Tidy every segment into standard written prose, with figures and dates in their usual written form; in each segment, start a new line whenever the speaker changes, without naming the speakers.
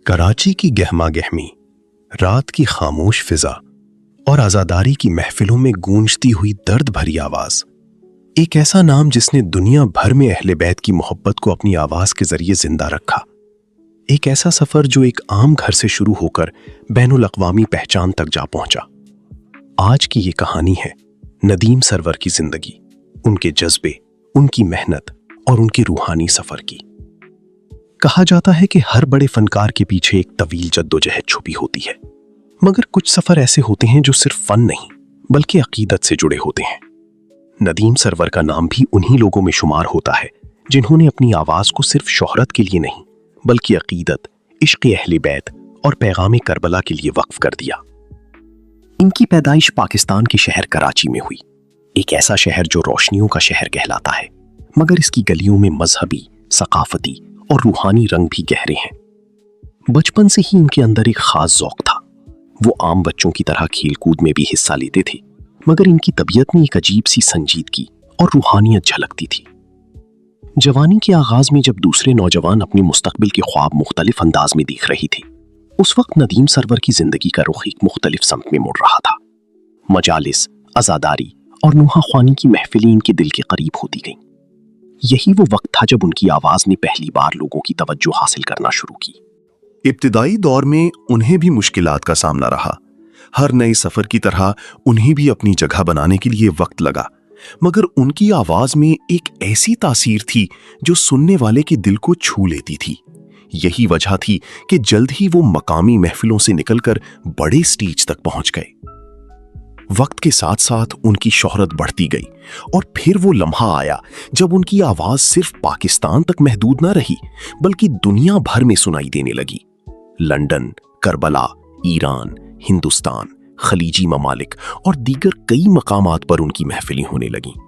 کراچی کی گہما گہمی، رات کی خاموش فضا اور آزاداری کی محفلوں میں گونجتی ہوئی درد بھری آواز، ایک ایسا نام جس نے دنیا بھر میں اہل بیت کی محبت کو اپنی آواز کے ذریعے زندہ رکھا، ایک ایسا سفر جو ایک عام گھر سے شروع ہو کر بین الاقوامی پہچان تک جا پہنچا۔ آج کی یہ کہانی ہے ندیم سرور کی زندگی، ان کے جذبے، ان کی محنت اور ان کی روحانی سفر کی۔ کہا جاتا ہے کہ ہر بڑے فنکار کے پیچھے ایک طویل جدوجہد چھپی ہوتی ہے، مگر کچھ سفر ایسے ہوتے ہیں جو صرف فن نہیں بلکہ عقیدت سے جڑے ہوتے ہیں۔ ندیم سرور کا نام بھی انہی لوگوں میں شمار ہوتا ہے جنہوں نے اپنی آواز کو صرف شہرت کے لیے نہیں بلکہ عقیدت، عشق اہل بیت اور پیغام کربلا کے لیے وقف کر دیا۔ ان کی پیدائش پاکستان کے شہر کراچی میں ہوئی، ایک ایسا شہر جو روشنیوں کا شہر کہلاتا ہے، مگر اس کی گلیوں میں مذہبی، ثقافتی اور روحانی رنگ بھی گہرے ہیں۔ بچپن سے ہی ان کے اندر ایک خاص ذوق تھا۔ وہ عام بچوں کی طرح کھیل کود میں بھی حصہ لیتے تھے، مگر ان کی طبیعت میں ایک عجیب سی سنجیدگی اور روحانیت جھلکتی تھی۔ جوانی کے آغاز میں جب دوسرے نوجوان اپنے مستقبل کے خواب مختلف انداز میں دیکھ رہے تھے، اس وقت ندیم سرور کی زندگی کا رخ ایک مختلف سمت میں مڑ رہا تھا۔ مجالس، عزاداری اور نوحہ خوانی کی محفلیں ان کے دل کے قریب ہوتی گئیں۔ یہی وہ وقت تھا جب ان کی آواز نے پہلی بار لوگوں کی توجہ حاصل کرنا شروع کی۔
ابتدائی دور میں انہیں بھی مشکلات کا سامنا رہا۔ ہر نئے سفر کی طرح انہیں بھی اپنی جگہ بنانے کے لیے وقت لگا، مگر ان کی آواز میں ایک ایسی تاثیر تھی جو سننے والے کے دل کو چھو لیتی تھی۔ یہی وجہ تھی کہ جلد ہی وہ مقامی محفلوں سے نکل کر بڑے سٹیج تک پہنچ گئے۔ وقت کے ساتھ ساتھ ان کی شہرت بڑھتی گئی، اور پھر وہ لمحہ آیا جب ان کی آواز صرف پاکستان تک محدود نہ رہی بلکہ دنیا بھر میں سنائی دینے لگی۔ لندن، کربلا، ایران، ہندوستان، خلیجی ممالک اور دیگر کئی مقامات پر ان کی محفلیں ہونے لگیں۔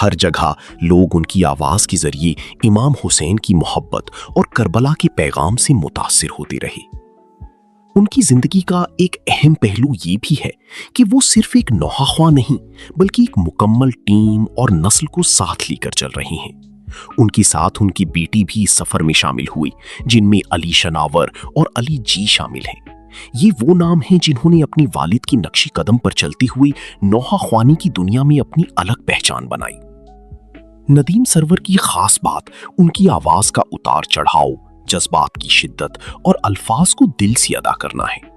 ہر جگہ لوگ ان کی آواز کے ذریعے امام حسین کی محبت اور کربلا کے پیغام سے متاثر ہوتے رہے۔ ان کی زندگی کا ایک اہم پہلو یہ بھی ہے کہ وہ صرف ایک نوحہ خواں نہیں بلکہ ایک مکمل ٹیم اور نسل کو ساتھ لے کر چل رہی ہیں۔ ان کے ساتھ ان کی بیٹی بھی اس سفر میں شامل ہوئی، جن میں علی شناور اور علی جی شامل ہیں۔ یہ وہ نام ہیں جنہوں نے اپنی والد کی نقش قدم پر چلتی ہوئی نوحہ خوانی کی دنیا میں اپنی الگ پہچان بنائی۔ ندیم سرور کی خاص بات ان کی آواز کا اتار چڑھاؤ، جذبات کی شدت اور الفاظ کو دل سے ادا کرنا ہے۔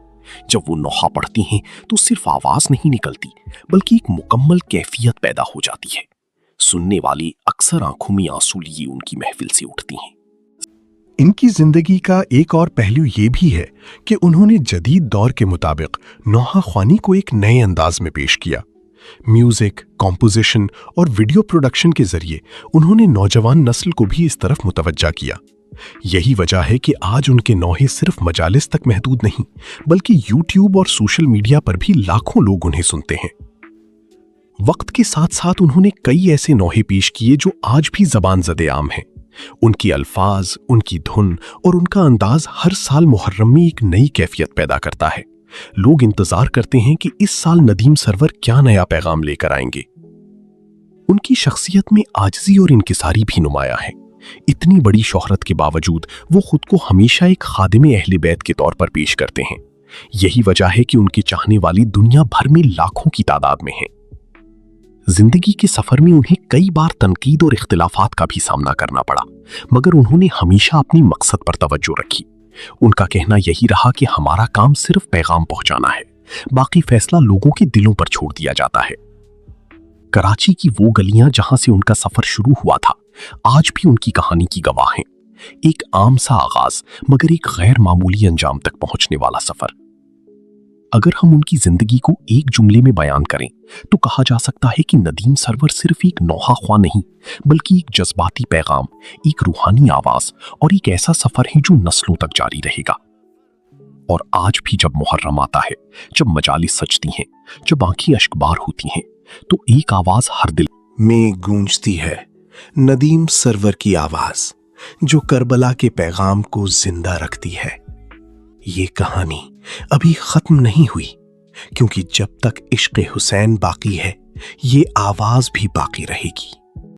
جب وہ نوحہ پڑھتی ہیں تو صرف آواز نہیں نکلتی بلکہ ایک مکمل کیفیت پیدا ہو جاتی ہے۔ سننے والے اکثر آنکھوں میں آنسو لیے ان کی محفل سے اٹھتی ہیں۔
ان کی زندگی کا ایک اور پہلو یہ بھی ہے کہ انہوں نے جدید دور کے مطابق نوحہ خوانی کو ایک نئے انداز میں پیش کیا۔ میوزک، کمپوزیشن اور ویڈیو پروڈکشن کے ذریعے انہوں نے نوجوان نسل کو بھی اس طرف متوجہ کیا۔ یہی وجہ ہے کہ آج ان کے نوحے صرف مجالس تک محدود نہیں بلکہ یوٹیوب اور سوشل میڈیا پر بھی لاکھوں لوگ انہیں سنتے ہیں۔ وقت کے ساتھ ساتھ انہوں نے کئی ایسے نوحے پیش کیے جو آج بھی زبان زد عام ہیں۔ ان کی الفاظ، ان کی دھن اور ان کا انداز ہر سال محرم میں ایک نئی کیفیت پیدا کرتا ہے۔ لوگ انتظار کرتے ہیں کہ اس سال ندیم سرور کیا نیا پیغام لے کر آئیں گے۔ ان کی شخصیت میں عاجزی اور انکساری بھی نمایاں ہے۔ اتنی بڑی شہرت کے باوجود وہ خود کو ہمیشہ ایک خادم اہل بیت کے طور پر پیش کرتے ہیں۔ یہی وجہ ہے کہ ان کے چاہنے والی دنیا بھر میں لاکھوں کی تعداد میں ہیں۔ زندگی کے سفر میں انہیں کئی بار تنقید اور اختلافات کا بھی سامنا کرنا پڑا، مگر انہوں نے ہمیشہ اپنی مقصد پر توجہ رکھی۔ ان کا کہنا یہی رہا کہ ہمارا کام صرف پیغام پہنچانا ہے، باقی فیصلہ لوگوں کے دلوں پر چھوڑ دیا جاتا ہے۔ کراچی کی وہ گلیاں جہاں سے ان کا سفر شروع ہوا تھا، آج بھی ان کی کہانی کی گواہ ہیں۔ ایک عام سا آغاز مگر ایک غیر معمولی انجام تک پہنچنے والا سفر۔ اگر ہم ان کی زندگی کو ایک جملے میں بیان کریں تو کہا جا سکتا ہے کہ ندیم سرور صرف ایک نوحہ خواں نہیں بلکہ ایک جذباتی پیغام، ایک روحانی آواز اور ایک ایسا سفر ہے جو نسلوں تک جاری رہے گا۔ اور آج بھی جب محرم آتا ہے، جب مجالس سجتی ہیں، جب آنکھیں اشکبار ہوتی ہیں، تو ایک آواز ہر دل
میں گونجتی ہے، ندیم سرور کی آواز جو کربلا کے پیغام کو زندہ رکھتی ہے۔ یہ کہانی ابھی ختم نہیں ہوئی، کیونکہ جب تک عشق حسین باقی ہے، یہ آواز بھی باقی رہے گی۔